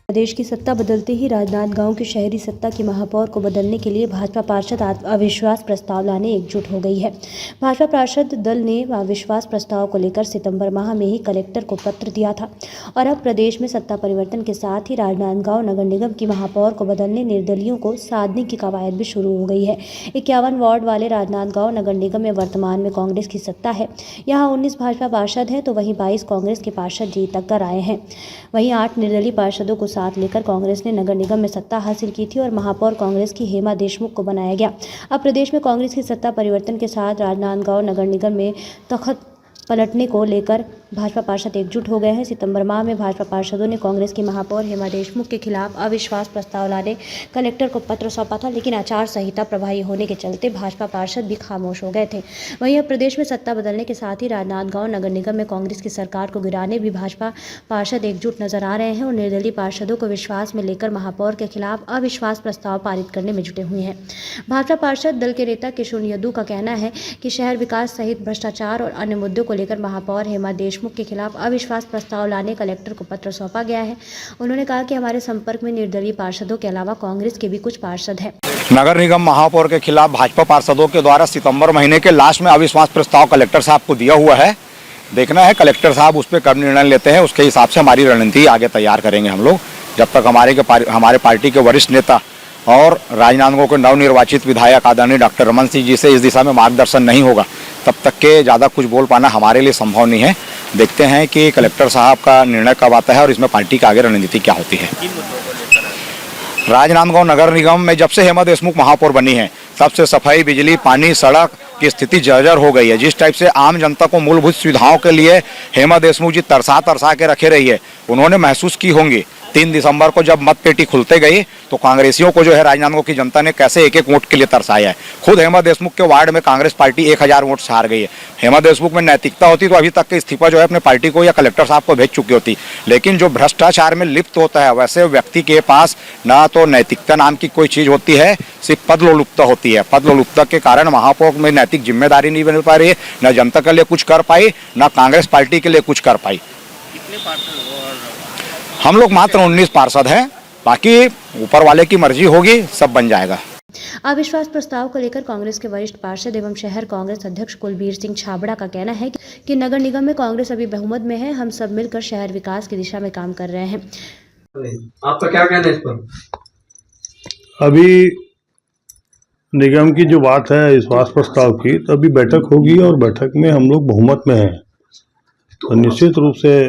प्रदेश की सत्ता बदलते ही राजनांदगांव की शहरी सत्ता की महापौर को बदलने के लिए भाजपा पार्षद अविश्वास प्रस्ताव लाने एकजुट हो गई है। भाजपा पार्षद दल ने अविश्वास प्रस्ताव को लेकर सितंबर माह में ही कलेक्टर को पत्र दिया था और अब प्रदेश में सत्ता परिवर्तन के साथ ही राजनांदगांव नगर निगम की महापौर को बदलने निर्दलियों को साधने की कवायद भी शुरू हो गई है। 51 वार्ड वाले राजनांदगांव नगर निगम में वर्तमान में कांग्रेस की सत्ता है। यहाँ 19 भाजपा पार्षद हैं तो वहीं 22 कांग्रेस के पार्षद जीत तक कर आए हैं। वहीं 8 निर्दलीय पार्षदों को साथ लेकर कांग्रेस ने नगर निगम में सत्ता हासिल की थी और महापौर कांग्रेस की हेमा देशमुख को बनाया गया। अब प्रदेश में कांग्रेस की सत्ता परिवर्तन के साथ राजनांदगांव नगर निगम में तख्त पलटने को लेकर भाजपा पार्षद एकजुट हो गए हैं। सितंबर माह में भाजपा पार्षदों ने कांग्रेस की महापौर हेमा देशमुख के खिलाफ अविश्वास प्रस्ताव लाने कलेक्टर को पत्र सौंपा था, लेकिन आचार संहिता प्रभावी होने के चलते भाजपा पार्षद भी खामोश हो गए थे। वहीं अब प्रदेश में सत्ता बदलने के साथ ही राजनांदगांव नगर निगम में कांग्रेस की सरकार को गिराने भी भाजपा पार्षद एकजुट नजर आ रहे हैं और निर्दलीय पार्षदों को विश्वास में लेकर महापौर के खिलाफ अविश्वास प्रस्ताव पारित करने में जुटे हुए हैं। भाजपा पार्षद दल के नेता किशोर यदू का कहना है कि शहर विकास सहित भ्रष्टाचार और अन्य मुद्दों को लेकर महापौर हेमा देशमुख के खिलाफ अविश्वास प्रस्ताव लाने कलेक्टर को पत्र सौंपा गया है। उन्होंने कहा कि हमारे संपर्क में निर्दलीय पार्षदों के अलावा कांग्रेस के भी कुछ पार्षद हैं। नगर निगम महापौर के खिलाफ भाजपा पार्षदों के द्वारा सितंबर महीने के लास्ट में अविश्वास प्रस्ताव कलेक्टर साहब को दिया हुआ है। देखना है कलेक्टर साहब उस पर कब निर्णय लेते हैं, उसके हिसाब से हमारी रणनीति आगे तैयार करेंगे हम लोग। जब तक हमारे पार्टी के वरिष्ठ नेता और राजनांदगांव के नवनिर्वाचित विधायक आदरणीय डॉक्टर रमन सिंह जी से इस दिशा में मार्गदर्शन नहीं होगा, तब तक के ज़्यादा कुछ बोल पाना हमारे लिए संभव नहीं है। देखते हैं कि कलेक्टर साहब का निर्णय कब आता है और इसमें पार्टी की आगे रणनीति क्या होती है। राजनांदगांव नगर निगम में जब से हेमा देशमुख महापौर बनी है तब से सफाई, बिजली, पानी, सड़क की स्थिति जर्जर हो गई है। जिस टाइप से आम जनता को मूलभूत सुविधाओं के लिए हेमा देशमुख जी तरसा के रखे रही है, उन्होंने महसूस की होंगी। 3 दिसंबर को जब मतपेटी खुलते गई तो कांग्रेसियों को जो है राजनांदगांव की जनता ने कैसे एक एक वोट के लिए तरसाया है। खुद हेमा देशमुख के वार्ड में कांग्रेस पार्टी 1000 वोट से हार गई है। हेमा देशमुख में नैतिकता होती तो अभी तक के इस्तीफा जो है अपने पार्टी को या कलेक्टर साहब को भेज चुकी होती। लेकिन जो भ्रष्टाचार में लिप्त होता है वैसे व्यक्ति के पास ना तो नैतिकता नाम की कोई चीज होती है, सिर्फ पदलोलुपता होती है। पदलोलुपता के कारण महापौर में नैतिक जिम्मेदारी नहीं बन पा रही है, न जनता के लिए कुछ कर पाई, न कांग्रेस पार्टी के लिए कुछ कर पाई। हम लोग मात्र 19 पार्षद हैं, बाकी ऊपर वाले की मर्जी होगी, सब बन जाएगा। अविश्वास प्रस्ताव को लेकर कांग्रेस के वरिष्ठ पार्षद एवं शहर कांग्रेस अध्यक्ष कुलबीर सिंह छाबड़ा का कहना है कि नगर निगम में कांग्रेस अभी बहुमत में है। हम सब मिलकर शहर विकास की दिशा में काम कर रहे हैं। आपका क्या कहना है इस पर? अभी निगम की जो बात है विश्वास प्रस्ताव की, तो अभी बैठक होगी और बैठक में हम लोग बहुमत में हैं, तो निश्चित रूप से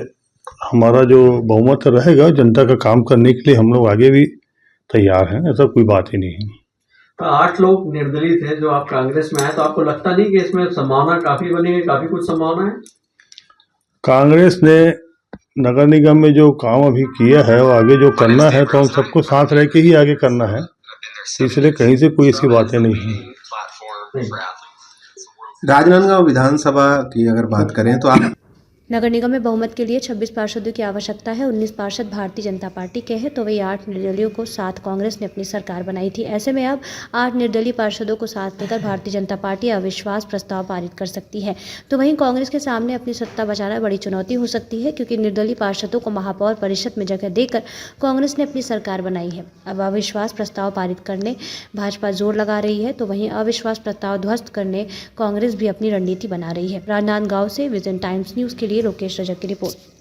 हमारा जो बहुमत रहेगा, जनता का काम करने के लिए हम लोग आगे भी तैयार हैं, ऐसा कोई बात ही नहीं है। तो 8 लोग निर्दलीय थे जो आप कांग्रेस में आए, तो आपको लगता नहीं कि इसमें संभावना काफी बनी, काफी कुछ संभावना है? कांग्रेस ने नगर निगम में जो काम अभी किया है और आगे जो करना है, तो हम सबको साथ रह के ही आगे करना है, इसलिए कहीं से कोई ऐसी बातें नहीं है। राजनांदगांव विधानसभा की अगर बात करें तो आप नगर निगम में बहुमत के लिए 26 पार्षदों की आवश्यकता है। 19 पार्षद भारतीय जनता पार्टी के हैं तो वही 8 निर्दलियों को साथ कांग्रेस ने अपनी सरकार बनाई थी। ऐसे में अब 8 निर्दलीय पार्षदों को साथ लेकर भारतीय जनता पार्टी अविश्वास प्रस्ताव पारित कर सकती है। तो वहीं कांग्रेस के सामने अपनी सत्ता बचाना बड़ी चुनौती हो सकती है, क्योंकि निर्दलीय पार्षदों को महापौर परिषद में जगह देकर कांग्रेस ने अपनी सरकार बनाई है। अब अविश्वास प्रस्ताव पारित करने भाजपा जोर लगा रही है, तो वहीं अविश्वास प्रस्ताव ध्वस्त करने कांग्रेस भी अपनी रणनीति बना रही है। राजनांदगांव से विजन टाइम्स न्यूज़ के लिए लोकेश रजक की रिपोर्ट।